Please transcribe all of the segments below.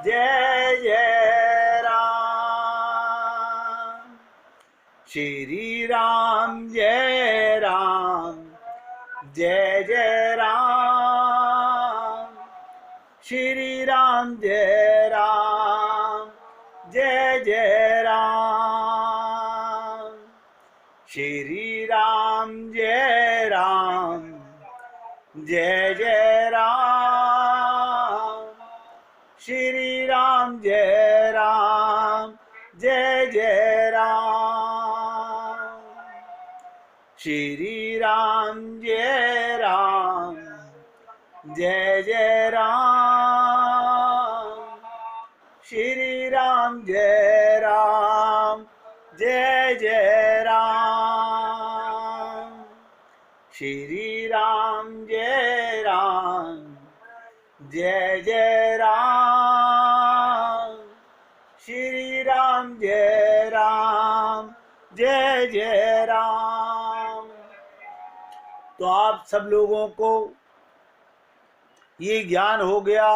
जय जय राम। श्री राम जय राम, जय जय राम। श्री राम जय राम, जय जय राम। श्री राम जय राम, जय जय राम। श्री राम जय राम, जय जय राम। श्री राम जय राम, जय जय राम। श्री राम जय राम, जय जय राम। श्री राम जय राम, जय जय राम। श्री राम जय राम, जय जय राम। तो आप सब लोगों को ये ज्ञान हो गया,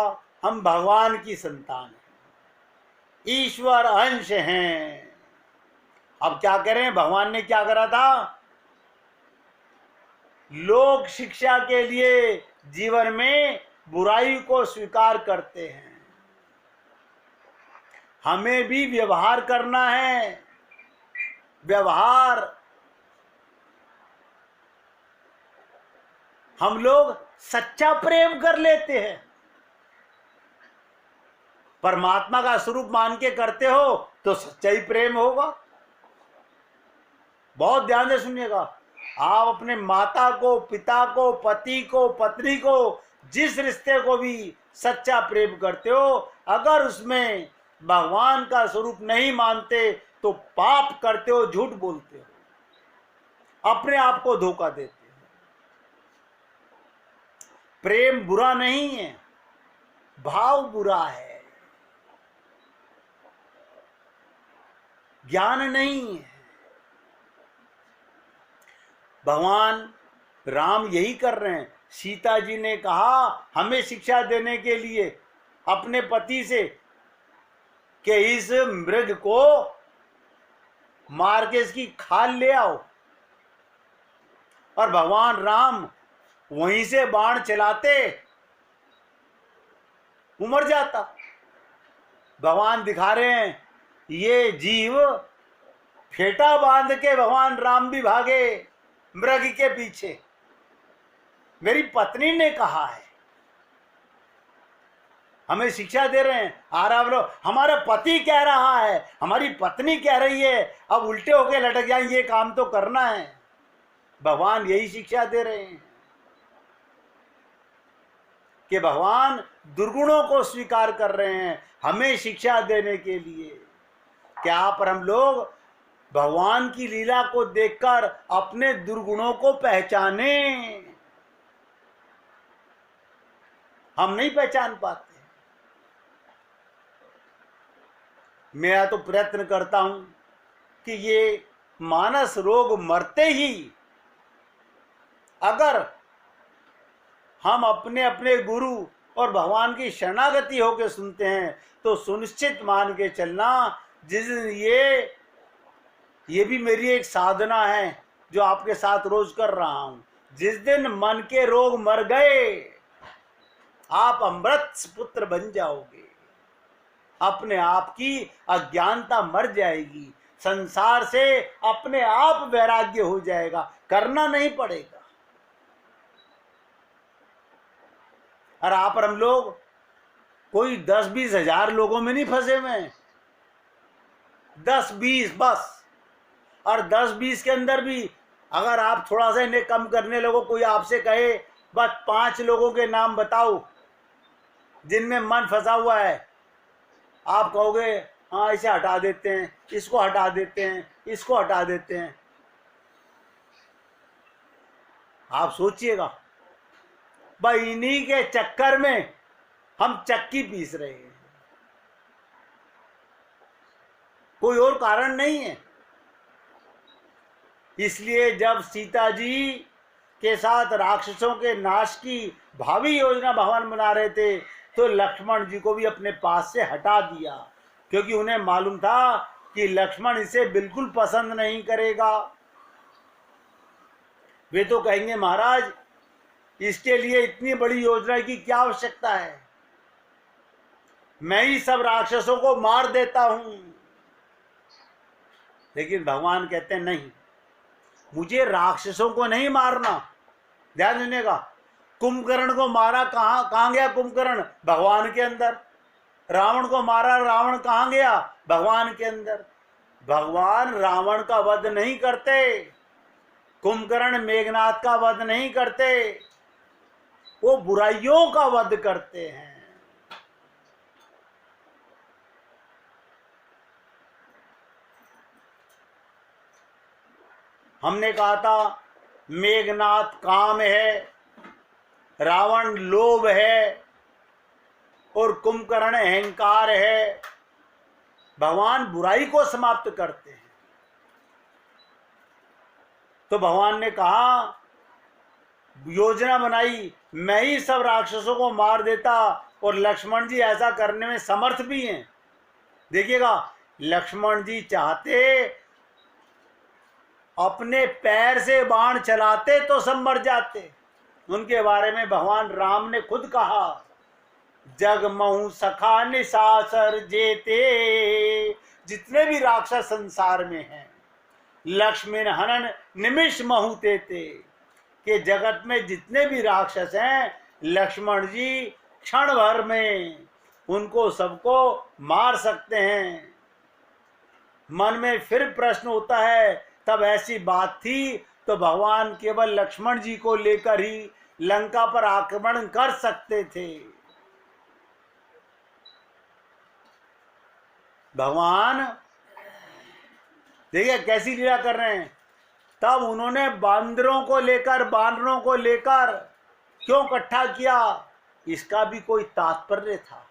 हम भगवान की संतान हैं, ईश्वर अंश हैं। अब क्या करें, भगवान ने क्या करा था? लोग शिक्षा के लिए जीवन में बुराई को स्वीकार करते हैं, हमें भी व्यवहार करना है। व्यवहार हम लोग सच्चा प्रेम कर लेते हैं। परमात्मा का स्वरूप मान के करते हो तो सच्चा ही प्रेम होगा। बहुत ध्यान से सुनिएगा, आप अपने माता को, पिता को, पति को, पत्नी को, जिस रिश्ते को भी सच्चा प्रेम करते हो, अगर उसमें भगवान का स्वरूप नहीं मानते तो पाप करते हो, झूठ बोलते हो, अपने आप को धोखा देते हो। प्रेम बुरा नहीं है, भाव बुरा है, ज्ञान नहीं है। भगवान राम यही कर रहे हैं। सीता जी ने कहा हमें शिक्षा देने के लिए अपने पति से कि इस मृग को मार के इसकी खाल ले आओ, और भगवान राम वहीं से बाण चलाते, वो मर जाता। भगवान दिखा रहे हैं ये जीव फेटा बांध के भगवान राम भी भागे मृग के पीछे। मेरी पत्नी ने कहा है, हमें शिक्षा दे रहे हैं। आराम लो, हमारा पति कह रहा है, हमारी पत्नी कह रही है, अब उल्टे होके लटक जाए, ये काम तो करना है। भगवान यही शिक्षा दे रहे हैं कि भगवान दुर्गुणों को स्वीकार कर रहे हैं हमें शिक्षा देने के लिए। क्या पर हम लोग भगवान की लीला को देखकर अपने दुर्गुणों को पहचाने? हम नहीं पहचान पाते। मैं तो प्रयत्न करता हूं कि ये मानस रोग मरते ही अगर हम अपने अपने गुरु और भगवान की शरणागति होकर सुनते हैं तो सुनिश्चित मान के चलना, जिस दिन ये भी मेरी एक साधना है जो आपके साथ रोज कर रहा हूं, जिस दिन मन के रोग मर गए आप अमृत पुत्र बन जाओगे। अपने आप की अज्ञानता मर जाएगी, संसार से अपने आप वैराग्य हो जाएगा, करना नहीं पड़ेगा। और आप और हम लोग कोई 10-20 हजार लोगों में नहीं फंसे हुए, 10-20 बस। और 10-20 के अंदर भी अगर आप थोड़ा सा इन्हें कम करने लगो, कोई आपसे कहे बस 5 लोगों के नाम बताओ जिनमें मन फंसा हुआ है, आप कहोगे हाँ इसे हटा देते हैं, इसको हटा देते हैं, इसको हटा देते हैं। आप सोचिएगा भाई, इन्हीं के चक्कर में हम चक्की पीस रहे हैं, कोई और कारण नहीं है। इसलिए जब सीता जी के साथ राक्षसों के नाश की भावी योजना भगवान बना रहे थे, तो लक्ष्मण जी को भी अपने पास से हटा दिया, क्योंकि उन्हें मालूम था कि लक्ष्मण इसे बिल्कुल पसंद नहीं करेगा। वे तो कहेंगे महाराज इसके लिए इतनी बड़ी योजना की क्या आवश्यकता है, मैं ही सब राक्षसों को मार देता हूं। लेकिन भगवान कहते हैं नहीं, मुझे राक्षसों को नहीं मारना। ध्यान देने का, कुंभकर्ण को मारा, कहां गया कुंभकर्ण? भगवान के अंदर। रावण को मारा, रावण कहां गया? भगवान के अंदर। भगवान रावण का वध नहीं करते, कुंभकर्ण मेघनाथ का वध नहीं करते, वो बुराइयों का वध करते हैं। हमने कहा था मेघनाथ काम है, रावण लोभ है और कुंभकर्ण अहंकार है। भगवान बुराई को समाप्त करते हैं। तो भगवान ने कहा, योजना बनाई, मैं ही सब राक्षसों को मार देता, और लक्ष्मण जी ऐसा करने में समर्थ भी हैं। देखिएगा, लक्ष्मण जी चाहते अपने पैर से बाण चलाते तो सब मर जाते। उनके बारे में भगवान राम ने खुद कहा, जगमहु सखा निशाचर जेते, जितने भी राक्षस संसार में हैं, लक्ष्मण हनन निमिष महु तेते, कि जगत में जितने भी राक्षस हैं, लक्ष्मण जी क्षण भर में उनको सबको मार सकते हैं। मन में फिर प्रश्न होता है, तब ऐसी बात थी तो भगवान केवल लक्ष्मण जी को लेकर ही लंका पर आक्रमण कर सकते थे। भगवान देखिए कैसी लीला कर रहे हैं। तब उन्होंने बांदरों को लेकर क्यों इकट्ठा किया, इसका भी कोई तात्पर्य था।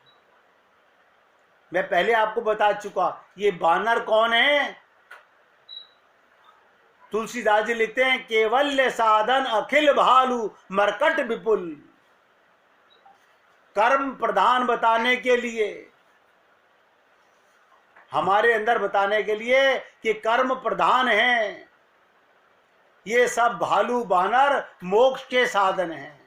मैं पहले आपको बता चुका, ये बानर कौन है? तुलसीदास जी लिखते हैं, केवल्य साधन अखिल भालू मरकट विपुल। कर्म प्रधान बताने के लिए, हमारे अंदर बताने के लिए कि कर्म प्रधान है। ये सब भालू बानर मोक्ष के साधन हैं।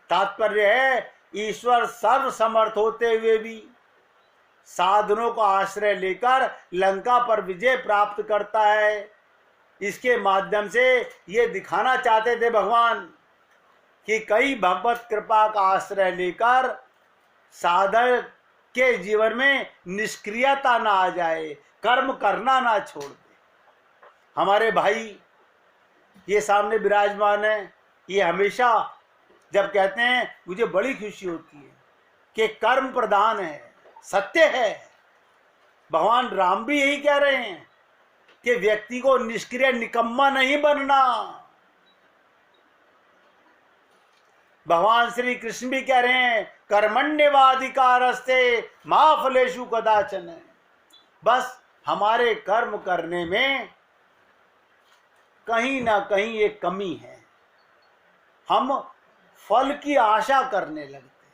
तात्पर्य है, ईश्वर सर्व समर्थ होते हुए भी साधनों का आश्रय लेकर लंका पर विजय प्राप्त करता है। इसके माध्यम से ये दिखाना चाहते थे भगवान कि कई भगवत कृपा का आश्रय लेकर साधक के जीवन में निष्क्रियता ना आ जाए, कर्म करना ना छोड़ दे। हमारे भाई ये सामने विराजमान है, ये हमेशा जब कहते हैं मुझे बड़ी खुशी होती है कि कर्म प्रधान है, सत्य है। भगवान राम भी यही कह रहे हैं कि व्यक्ति को निष्क्रिय निकम्मा नहीं बनना। भगवान श्री कृष्ण भी कह रहे हैं, कर्मण्यवाधिकारस्ते मा फलेषु कदाचन। बस हमारे कर्म करने में कहीं ना कहीं एक कमी है, हम फल की आशा करने लगते हैं।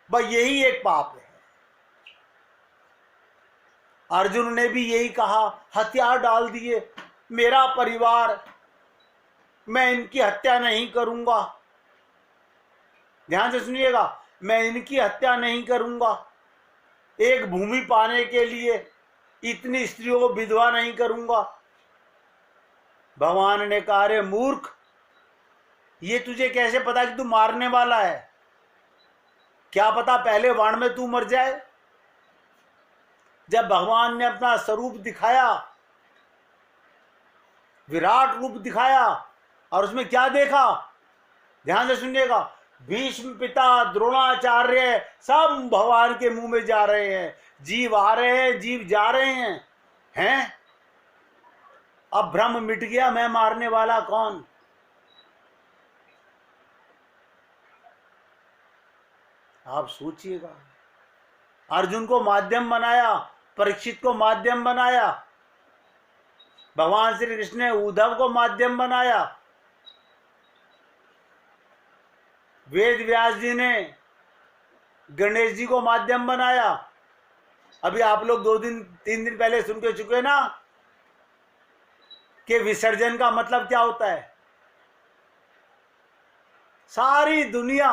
बस यही एक पाप है। अर्जुन ने भी यही कहा, हथियार डाल दिए, मेरा परिवार, मैं इनकी हत्या नहीं करूंगा। ध्यान से सुनिएगा, मैं इनकी हत्या नहीं करूंगा, एक भूमि पाने के लिए इतनी स्त्रियों को विधवा नहीं करूंगा। भगवान ने कहा, रे मूर्ख, ये तुझे कैसे पता कि तू मारने वाला है? क्या पता पहले वाण में तू मर जाए। जब भगवान ने अपना स्वरूप दिखाया, विराट रूप दिखाया, और उसमें क्या देखा, ध्यान से सुनिएगा, भीष्म पिता, द्रोणाचार्य सब भगवान के मुंह में जा रहे हैं, जीव आ रहे हैं, जीव जा रहे हैं। अब भ्रम मिट गया, मैं मारने वाला कौन? आप सोचिएगा, अर्जुन को माध्यम बनाया, परीक्षित को माध्यम बनाया, भगवान श्री कृष्ण ने उद्धव को माध्यम बनाया। वेद व्यास जी ने गणेश जी को माध्यम बनाया। अभी आप लोग 2 दिन 3 दिन पहले सुन के चुके ना कि विसर्जन का मतलब क्या होता है। सारी दुनिया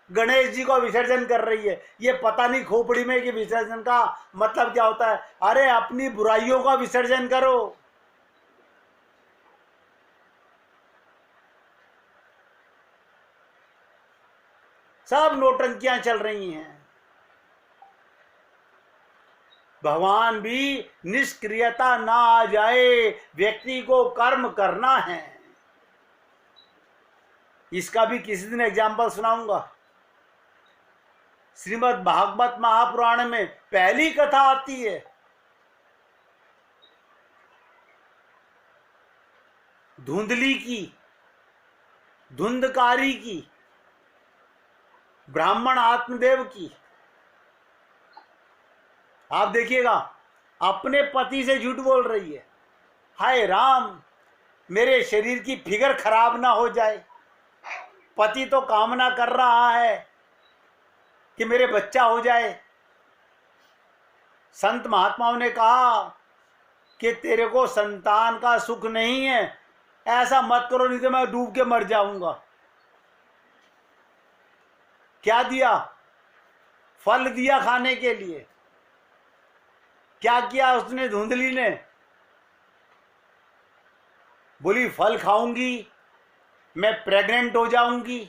गणेश जी को विसर्जन कर रही है। ये पता नहीं खोपड़ी में कि विसर्जन का मतलब क्या होता है। अरे अपनी बुराइयों का विसर्जन करो। सब नौटंकियां चल रही हैं। भगवान भी निष्क्रियता ना आ जाए, व्यक्ति को कर्म करना है। इसका भी किसी दिन एग्जाम्पल सुनाऊंगा। श्रीमद् भागवत महापुराण में पहली कथा आती है धुंधली की, धुंधकारी की, ब्राह्मण आत्मदेव की। आप देखिएगा, अपने पति से झूठ बोल रही है, हाय राम मेरे शरीर की फिगर खराब ना हो जाए। पति तो कामना कर रहा है कि मेरे बच्चा हो जाए। संत महात्माओं ने कहा कि तेरे को संतान का सुख नहीं है, ऐसा मत करो नहीं तो मैं डूब के मर जाऊंगा। क्या दिया? फल दिया खाने के लिए। क्या किया उसने, धुंधली ने? बोली फल खाऊंगी मैं प्रेग्नेंट हो जाऊंगी,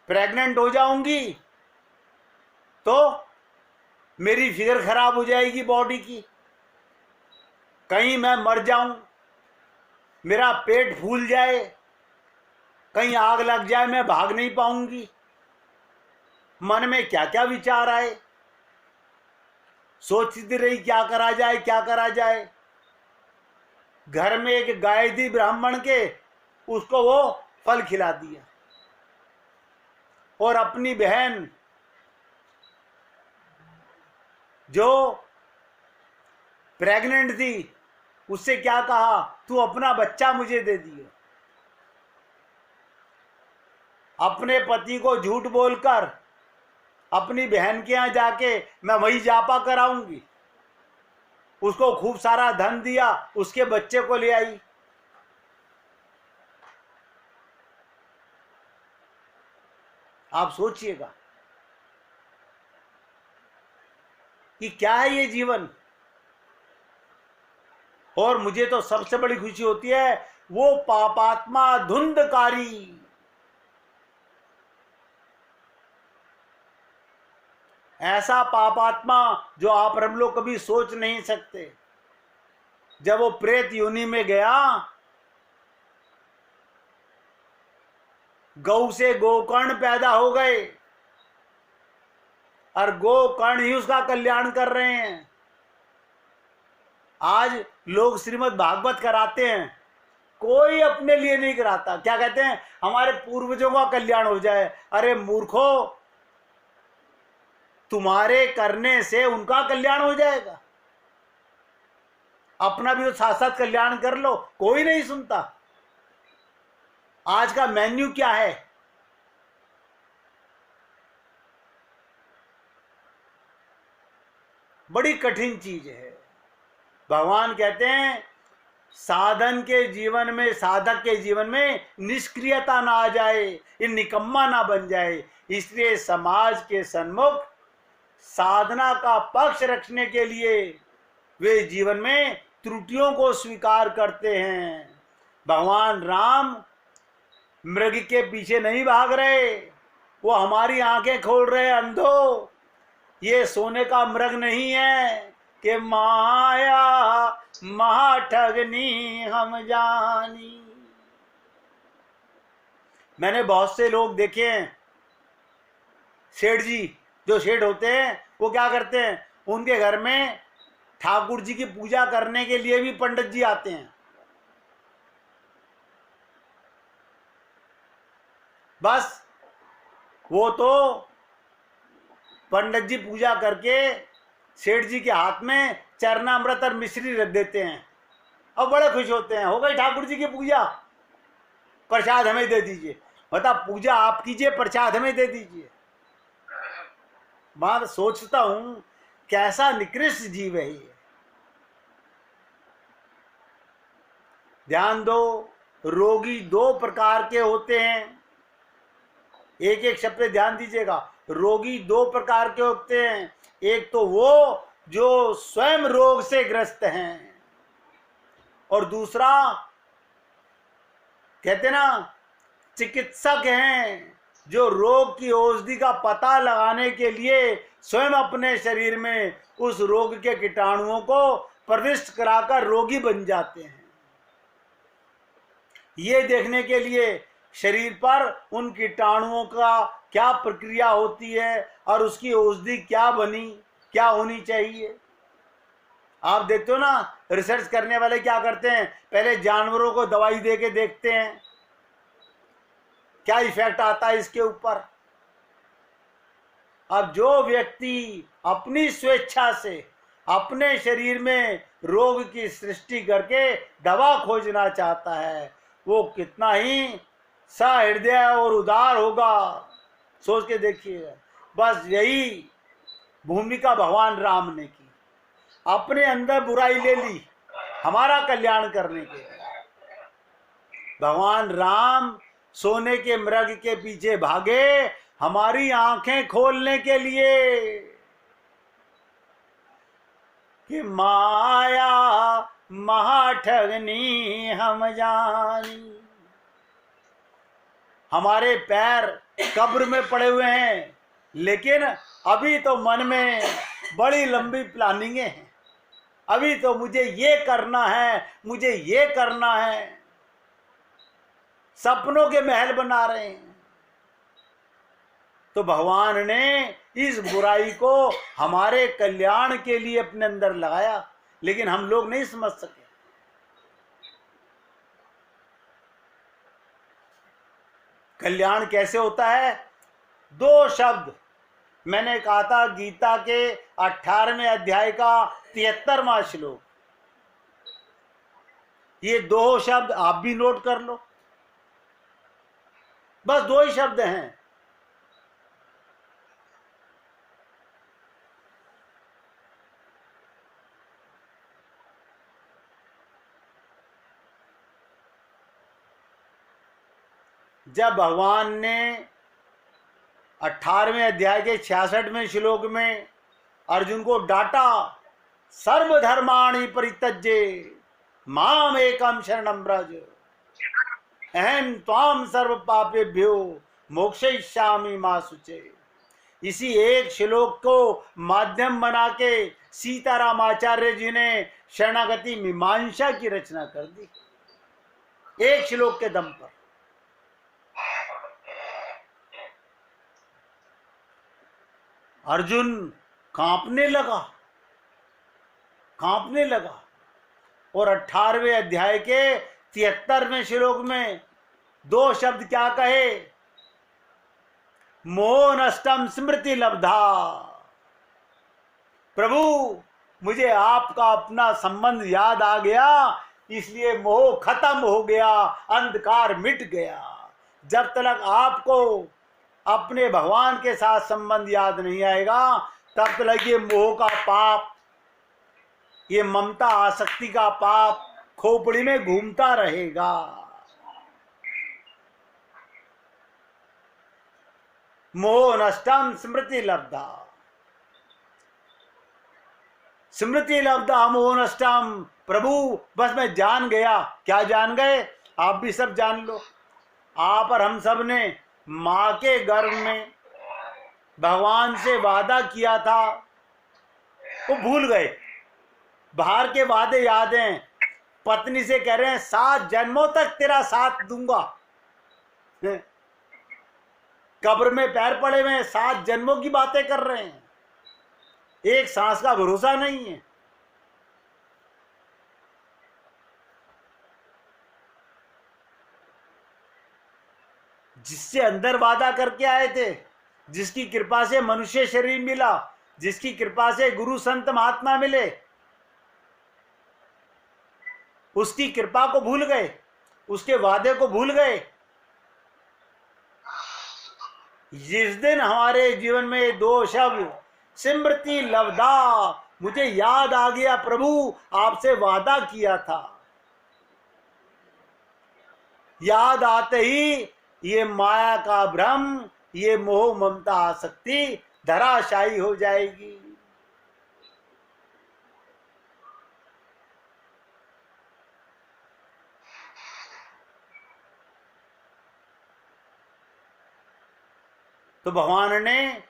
प्रेग्नेंट हो जाऊंगी तो मेरी फिगर खराब हो जाएगी बॉडी की, कहीं मैं मर जाऊं, मेरा पेट फूल जाए, कहीं आग लग जाए, मैं भाग नहीं पाऊंगी। मन में क्या क्या विचार आए, सोचती रही क्या करा जाए, क्या करा जाए। घर में एक गाय थी ब्राह्मण के, उसको वो फल खिला दिया। और अपनी बहन जो प्रेग्नेंट थी उससे क्या कहा, तू अपना बच्चा मुझे दे दियो। अपने पति को झूठ बोलकर अपनी बहन के यहां जाके मैं वही जापा कराऊंगी, उसको खूब सारा धन दिया, उसके बच्चे को ले आई। आप सोचिएगा कि क्या है ये जीवन। और मुझे तो सबसे बड़ी खुशी होती है वो पापात्मा धुंधकारी, ऐसा पापात्मा जो आप हम लोग कभी सोच नहीं सकते। जब वो प्रेत योनि में गया, गौ से गोकर्ण पैदा हो गए और गोकर्ण ही उसका कल्याण कर रहे हैं। आज लोग श्रीमद् भागवत कराते हैं, कोई अपने लिए नहीं कराता। क्या कहते हैं, हमारे पूर्वजों का कल्याण हो जाए। अरे मूर्खो, तुम्हारे करने से उनका कल्याण हो जाएगा, अपना भी तो साथ साथ कल्याण कर लो। कोई नहीं सुनता। आज का मेन्यू क्या है? बड़ी कठिन चीज है। भगवान कहते हैं साधन के जीवन में, साधक के जीवन में निष्क्रियता ना आ जाए, ये निकम्मा ना बन जाए। इसलिए समाज के सन्मुख साधना का पक्ष रखने के लिए वे जीवन में त्रुटियों को स्वीकार करते हैं। भगवान राम मृग के पीछे नहीं भाग रहे, वो हमारी आंखें खोल रहे। अंधो, ये सोने का मृग नहीं है कि माया महाठगनी हम जानी। मैंने बहुत से लोग देखे हैं, सेठ जी जो सेठ होते हैं वो क्या करते हैं, उनके घर में ठाकुर जी की पूजा करने के लिए भी पंडित जी आते हैं। बस वो तो पंडित जी पूजा करके सेठ जी के हाथ में चरणामृत और मिश्री रख देते हैं और बड़े खुश होते हैं, हो गई ठाकुर जी की पूजा, प्रसाद हमें दे दीजिए। मतलब पूजा आप कीजिए, प्रसाद हमें दे दीजिए। मैं सोचता हूं कैसा निकृष्ट जीव है ये। ध्यान दो, रोगी दो प्रकार के होते हैं। एक एक शब्द पे ध्यान दीजिएगा। रोगी दो प्रकार के होते हैं। एक तो वो जो स्वयं रोग से ग्रस्त हैं, और दूसरा कहते ना चिकित्सक हैं, जो रोग की औषधि का पता लगाने के लिए स्वयं अपने शरीर में उस रोग के कीटाणुओं को प्रविष्ट कराकर रोगी बन जाते हैं। ये देखने के लिए शरीर पर उन कीटाणुओं का क्या प्रक्रिया होती है और उसकी औषधि क्या बनी, क्या होनी चाहिए। आप देखते हो ना, रिसर्च करने वाले क्या करते हैं, पहले जानवरों को दवाई दे के देखते हैं क्या इफेक्ट आता है इसके ऊपर। अब जो व्यक्ति अपनी स्वेच्छा से अपने शरीर में रोग की सृष्टि करके दवा खोजना चाहता है, वो कितना ही सहृदय और उदार होगा, सोच के देखिए। बस यही भूमिका भगवान राम ने की, अपने अंदर बुराई ले ली हमारा कल्याण करने के लिए। भगवान राम सोने के मृग के पीछे भागे हमारी आंखें खोलने के लिए कि माया महाठगनी हम जानी। हमारे पैर कब्र में पड़े हुए हैं, लेकिन अभी तो मन में बड़ी लंबी प्लानिंगें हैं। अभी तो मुझे ये करना है, मुझे ये करना है, सपनों के महल बना रहे हैं। तो भगवान ने इस बुराई को हमारे कल्याण के लिए अपने अंदर लगाया, लेकिन हम लोग नहीं समझ सके। कल्याण कैसे होता है? दो शब्द मैंने कहा था, गीता के 18वें अध्याय का 73वां श्लोक। ये दो शब्द आप भी नोट कर लो, बस दो ही शब्द हैं। जब भगवान ने 18वें अध्याय के 66वें श्लोक में अर्जुन को डांटा, सर्वधर्माणि परित्यज्य माम एकम शरणं व्रज अहम त्वाम सर्व पापेभ्यो मोक्षयिष्यामि मा शुचे। इसी एक श्लोक को माध्यम बना के सीताराम आचार्य जी ने शरणागति मीमांसा की रचना कर दी, एक श्लोक के दम पर। अर्जुन कांपने लगा और 18वें अध्याय के 73वें श्लोक में दो शब्द क्या कहे? मोह नष्टम स्मृति लब्धा। प्रभु, मुझे आपका अपना संबंध याद आ गया, इसलिए मोह खत्म हो गया, अंधकार मिट गया। जब तक आपको अपने भगवान के साथ संबंध याद नहीं आएगा, तब तक ये मोह का पाप, ये ममता आसक्ति का पाप खोपड़ी में घूमता रहेगा। मोह नष्टम स्मृति लब्धा। स्मृति लब्धा मोह नष्टम। प्रभु, बस मैं जान गया। क्या जान गए? आप भी सब जान लो। आप और हम सब ने मां के गर्भ में भगवान से वादा किया था, वो भूल गए। बाहर के वादे याद हैं। पत्नी से कह रहे हैं 7 जन्मों तक तेरा साथ दूंगा। कब्र में पैर पड़े हुए हैं, 7 जन्मों की बातें कर रहे हैं। एक सांस का भरोसा नहीं है। जिससे अंदर वादा करके आए थे, जिसकी कृपा से मनुष्य शरीर मिला, जिसकी कृपा से गुरु संत महात्मा मिले, उसकी कृपा को भूल गए, उसके वादे को भूल गए। जिस दिन हमारे जीवन में ये दो शब्द स्मृति लब्धा, मुझे याद आ गया प्रभु आपसे वादा किया था, याद आते ही ये माया का भ्रम, ये मोह ममता आसक्ति धराशायी हो जाएगी। तो भगवान ने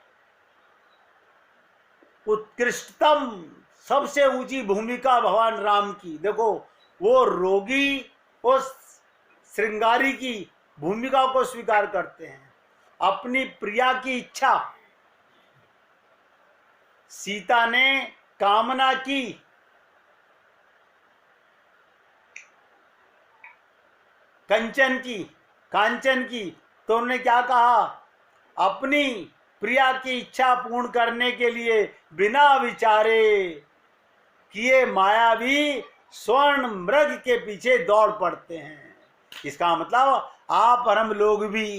उत्कृष्टतम सबसे ऊंची भूमिका भगवान राम की, देखो वो रोगी और श्रृंगारी की भूमिका को स्वीकार करते हैं। अपनी प्रिया की इच्छा सीता ने कामना की, कांचन की, तो उन्होंने क्या कहा, अपनी प्रिया की इच्छा पूर्ण करने के लिए बिना विचारे किए मायावी स्वर्ण मृग के पीछे दौड़ पड़ते हैं। इसका मतलब आप और हम लोग भी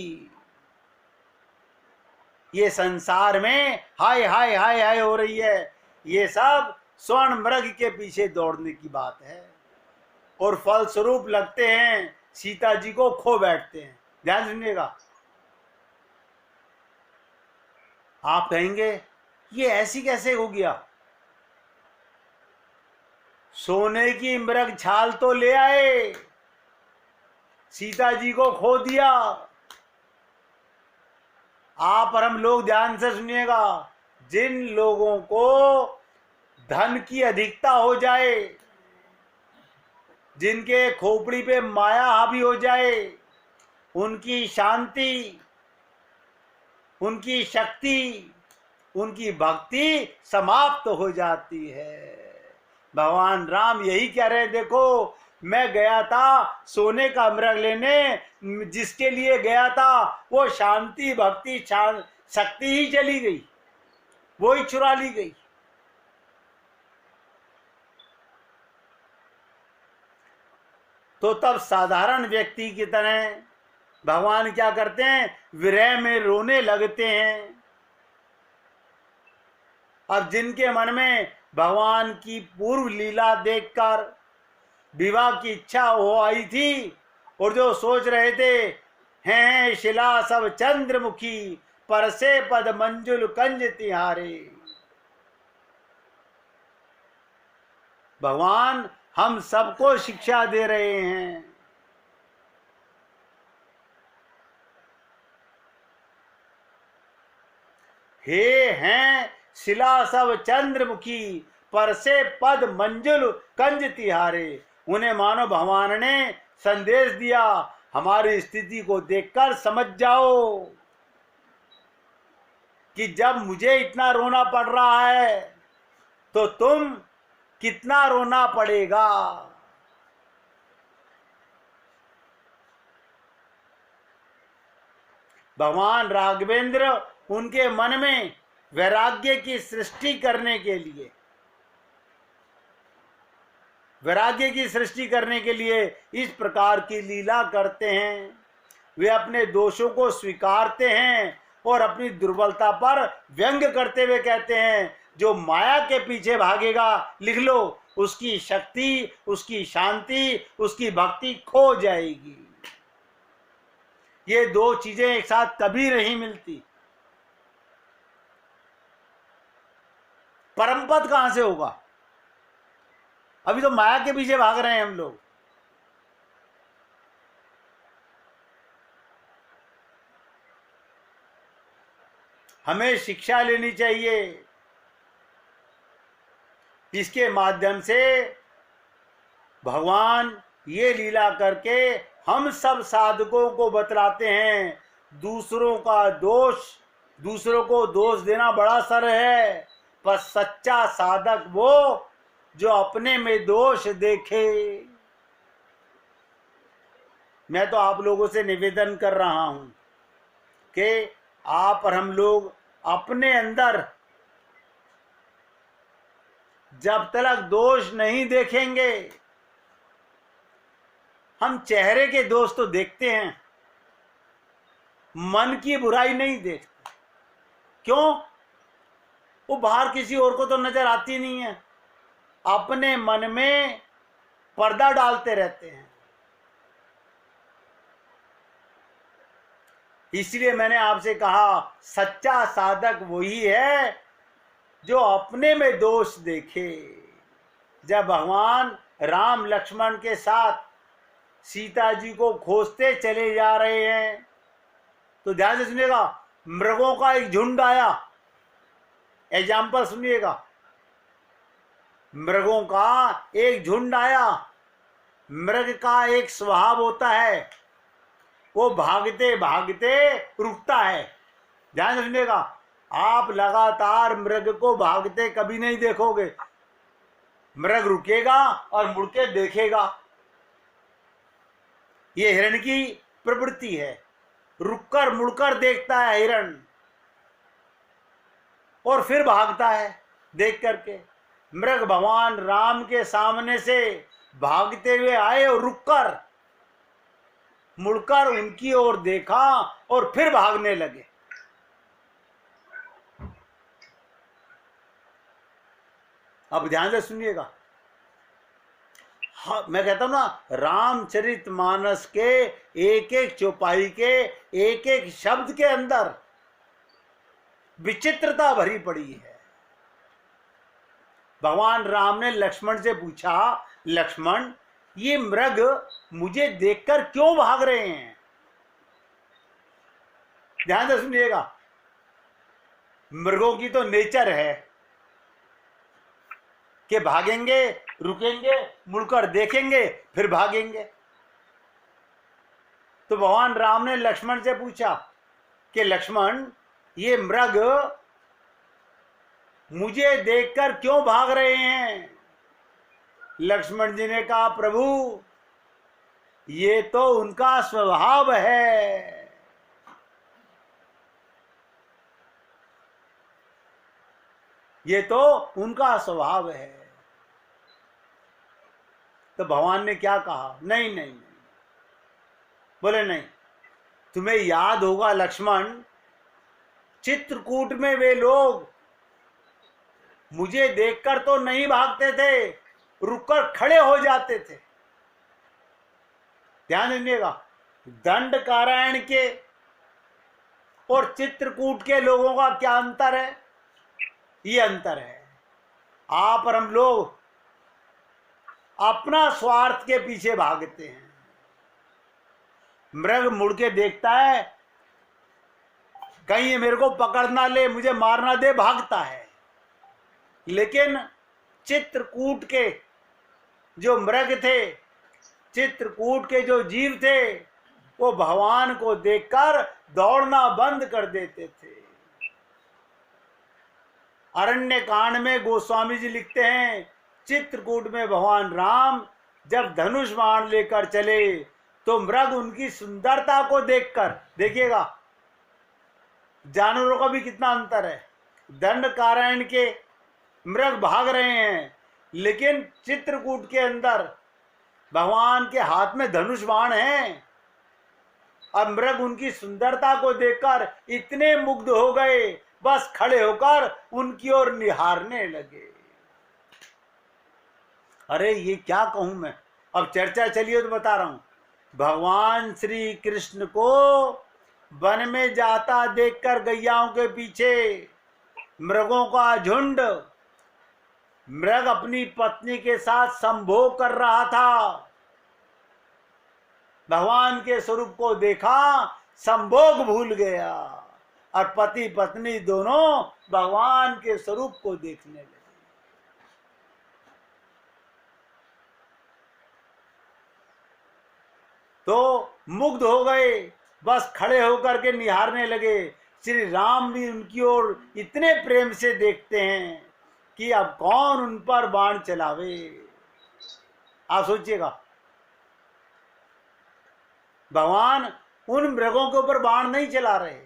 ये संसार में हाय हाय हाय हाय हो रही है, ये सब स्वर्ण मृग के पीछे दौड़ने की बात है, और फलस्वरूप लगते हैं सीता जी को खो बैठते हैं। ध्यान सुनिएगा। आप कहेंगे ये ऐसी कैसे हो गया, सोने की मृग छाल तो ले आए, सीता जी को खो दिया। आप और हम लोग ध्यान से सुनिएगा, जिन लोगों को धन की अधिकता हो जाए, जिनके खोपड़ी पे माया हावी हो जाए, उनकी शांति, उनकी शक्ति, उनकी भक्ति समाप्त हो जाती है। भगवान राम यही कह रहे हैं, देखो मैं गया था सोने का मृग लेने, जिसके लिए गया था वो शांति भक्ति शक्ति ही चली गई, वो ही चुरा ली गई। तो तब साधारण व्यक्ति की तरह भगवान क्या करते हैं, विरह में रोने लगते हैं। अब जिनके मन में भगवान की पूर्व लीला देखकर विवाह की इच्छा हो आई थी, और जो सोच रहे थे हैं शिला सब चंद्रमुखी, परसे पद मंजुल कंज तिहारे, भगवान हम सबको शिक्षा दे रहे हैं। हे हैं शिला सब चंद्रमुखी, परसे पद मंजुल कंज तिहारे, उन्हें मानो भगवान ने संदेश दिया, हमारी स्थिति को देखकर समझ जाओ कि जब मुझे इतना रोना पड़ रहा है तो तुम कितना रोना पड़ेगा। भगवान राघवेंद्र उनके मन में वैराग्य की सृष्टि करने के लिए, वैराग्य की सृष्टि करने के लिए इस प्रकार की लीला करते हैं। वे अपने दोषों को स्वीकारते हैं और अपनी दुर्बलता पर व्यंग करते हुए कहते हैं, जो माया के पीछे भागेगा, लिख लो, उसकी शक्ति, उसकी शांति, उसकी भक्ति खो जाएगी। ये दो चीजें एक साथ कभी नहीं मिलती। परमपद कहां से होगा? अभी तो माया के पीछे भाग रहे हैं हम लोग। हमें शिक्षा लेनी चाहिए, इसके माध्यम से भगवान ये लीला करके हम सब साधकों को बतलाते हैं, दूसरों को दोष देना बड़ा सर है, पर सच्चा साधक वो जो अपने में दोष देखे। मैं तो आप लोगों से निवेदन कर रहा हूं कि आप और हम लोग अपने अंदर जब तक दोष नहीं देखेंगे, हम चेहरे के दोष तो देखते हैं, मन की बुराई नहीं देखते। क्यों? वो बाहर किसी और को तो नजर आती नहीं है, अपने मन में पर्दा डालते रहते हैं। इसलिए मैंने आपसे कहा, सच्चा साधक वही है जो अपने में दोष देखे। जब भगवान राम लक्ष्मण के साथ सीता जी को खोजते चले जा रहे हैं, तो ध्यान से सुनिएगा, मृगों का एक झुंड आया। एग्जाम्पल सुनिएगा, मृगों का एक झुंड आया। मृग का एक स्वभाव होता है, वो भागते भागते रुकता है। ध्यान से सुनिएगा, आप लगातार मृग को भागते कभी नहीं देखोगे। मृग रुकेगा और मुड़ के देखेगा। ये हिरण की प्रवृत्ति है, रुककर मुड़कर देखता है हिरण और फिर भागता है देख करके। मृग भगवान राम के सामने से भागते हुए आए और रुककर मुड़कर उनकी ओर देखा और फिर भागने लगे। अब ध्यान से सुनिएगा, हाँ, मैं कहता हूं ना, रामचरितमानस के एक एक चौपाई के एक एक शब्द के अंदर विचित्रता भरी पड़ी है। भगवान राम ने लक्ष्मण से पूछा, लक्ष्मण, ये मृग मुझे देखकर क्यों भाग रहे हैं? ध्यान से सुनिएगा, मृगों की तो नेचर है कि भागेंगे, रुकेंगे, मुड़कर देखेंगे, फिर भागेंगे। तो भगवान राम ने लक्ष्मण से पूछा कि लक्ष्मण, ये मृग मुझे देखकर क्यों भाग रहे हैं? लक्ष्मण जी ने कहा, प्रभु, ये तो उनका स्वभाव है। ये तो उनका स्वभाव है। तो भगवान ने क्या कहा? नहीं नहीं नहीं, बोले नहीं, तुम्हें याद होगा लक्ष्मण, चित्रकूट में वे लोग मुझे देखकर तो नहीं भागते थे, रुककर खड़े हो जाते थे। ध्यान दीजिएगा, दंडकारण्य के और चित्रकूट के लोगों का क्या अंतर है? ये अंतर है, आप और हम लोग अपना स्वार्थ के पीछे भागते हैं। मृग मुड़ के देखता है, कहीं ये मेरे को पकड़ ना ले, मुझे मार ना दे, भागता है। लेकिन चित्रकूट के जो मृग थे, चित्रकूट के जो जीव थे, वो भगवान को देखकर दौड़ना बंद कर देते थे। अरण्य कांड में गोस्वामी जी लिखते हैं, चित्रकूट में भगवान राम जब धनुष बाण लेकर चले तो मृग उनकी सुंदरता को देखकर, देखिएगा जानवरों का भी कितना अंतर है। दंडकारण्य के मृग भाग रहे हैं, लेकिन चित्रकूट के अंदर भगवान के हाथ में धनुष बाण है और मृग उनकी सुंदरता को देखकर इतने मुग्ध हो गए, बस खड़े होकर उनकी ओर निहारने लगे। अरे ये क्या कहूं मैं, अब चर्चा चलिए तो बता रहा हूं। भगवान श्री कृष्ण को वन में जाता देखकर गैयाओं के पीछे मृगों का झुंड, मृग अपनी पत्नी के साथ संभोग कर रहा था। भगवान के स्वरूप को देखा, संभोग भूल गया और पति पत्नी दोनों भगवान के स्वरूप को देखने लगे। तो मुग्ध हो गए, बस खड़े होकर के निहारने लगे। श्री राम भी उनकी ओर इतने प्रेम से देखते हैं कि अब कौन उन पर बाण चलावे। आप सोचिएगा, भगवान उन मृगों के ऊपर बाण नहीं चला रहे।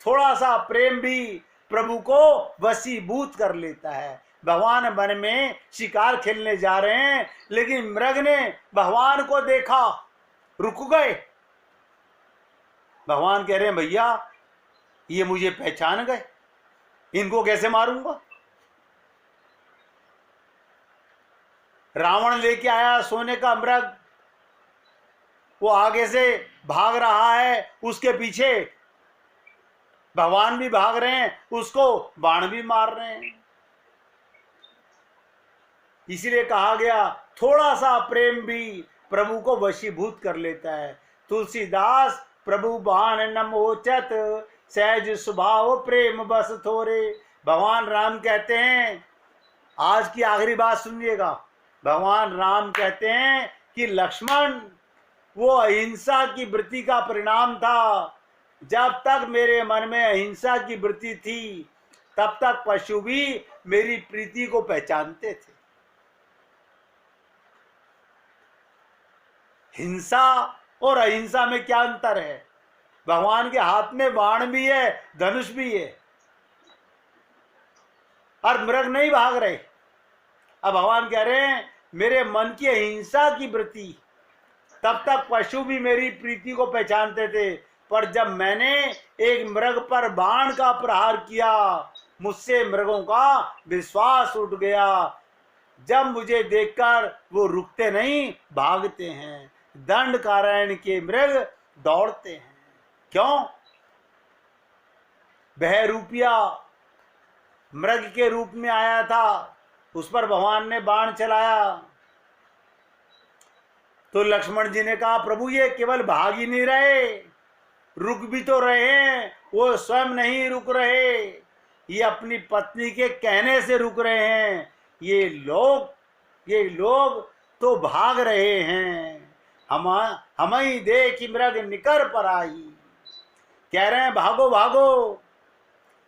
थोड़ा सा प्रेम भी प्रभु को वशीभूत कर लेता है। भगवान वन में शिकार खेलने जा रहे हैं, लेकिन मृग ने भगवान को देखा, रुक गए। भगवान कह रहे हैं, भैया ये मुझे पहचान गए, इनको कैसे मारूंगा। रावण लेके आया सोने का मृग, वो आगे से भाग रहा है, उसके पीछे भगवान भी भाग रहे हैं, उसको बाण भी मार रहे हैं। इसीलिए कहा गया थोड़ा सा प्रेम भी प्रभु को वशीभूत कर लेता है। तुलसीदास प्रभु बाण न मोचत, सहज स्वभाव प्रेम बस थोरे। भगवान राम कहते हैं, आज की आखिरी बात सुनिएगा, भगवान राम कहते हैं कि लक्ष्मण, वो अहिंसा की वृत्ति का परिणाम था। जब तक मेरे मन में अहिंसा की वृत्ति थी, तब तक पशु भी मेरी प्रीति को पहचानते थे। हिंसा और अहिंसा में क्या अंतर है? भगवान के हाथ में बाण भी है, धनुष भी है, और मृग नहीं भाग रहे। अब भगवान कह रहे हैं मेरे मन की अहिंसा की वृत्ति, तब तक पशु भी मेरी प्रीति को पहचानते थे, पर जब मैंने एक मृग पर बाण का प्रहार किया, मुझसे मृगों का विश्वास उठ गया। जब मुझे देखकर वो रुकते नहीं, भागते हैं। दंडकारण्य के मृग दौड़ते हैं। क्यों? बहरूपिया मृग के रूप में आया था, उस पर भगवान ने बाण चलाया, तो लक्ष्मण जी ने कहा प्रभु ये केवल भाग ही नहीं रहे, रुक भी तो रहे हैं। वो स्वयं नहीं रुक रहे, ये अपनी पत्नी के कहने से रुक रहे हैं। ये लोग तो भाग रहे हैं। हम ही देख मृग निकर पर आई, कह रहे हैं भागो भागो,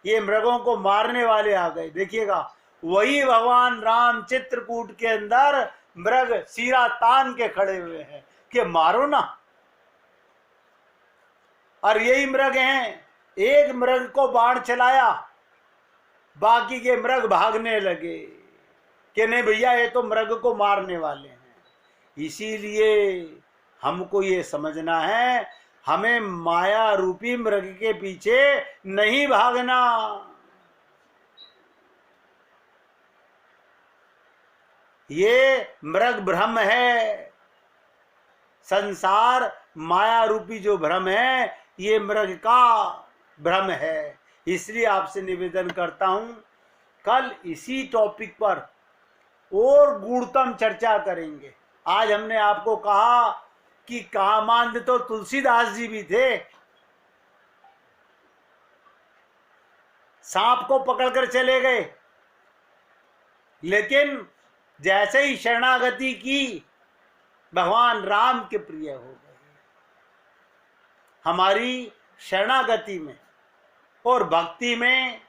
ये मृगों को मारने वाले आ गए। देखिएगा, वही भगवान राम चित्रकूट के अंदर मृग सिरा तान के खड़े हुए हैं कि मारो ना। और यही मृग हैं, एक मृग को बाण चलाया, बाकी के मृग भागने लगे कि नहीं भैया ये तो मृग को मारने वाले हैं। इसीलिए हमको ये समझना है, हमें माया रूपी मृग के पीछे नहीं भागना। ये मृग भ्रम है, संसार माया रूपी जो भ्रम है, ये मृग का भ्रम है। इसलिए आपसे निवेदन करता हूं, कल इसी टॉपिक पर और गूढ़तम चर्चा करेंगे। आज हमने आपको कहा कि कामांध तो तुलसीदास जी भी थे, सांप को पकड़कर चले गए, लेकिन जैसे ही शरणागति की, भगवान राम के प्रिय हो गए। हमारी शरणागति में और भक्ति में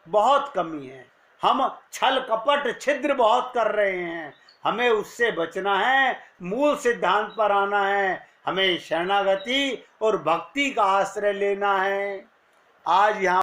बहुत कमी है। हम छल कपट छिद्र बहुत कर रहे हैं, हमें उससे बचना है, मूल सिद्धांत पर आना है। हमें शरणागति और भक्ति का आश्रय लेना है। आज यहाँ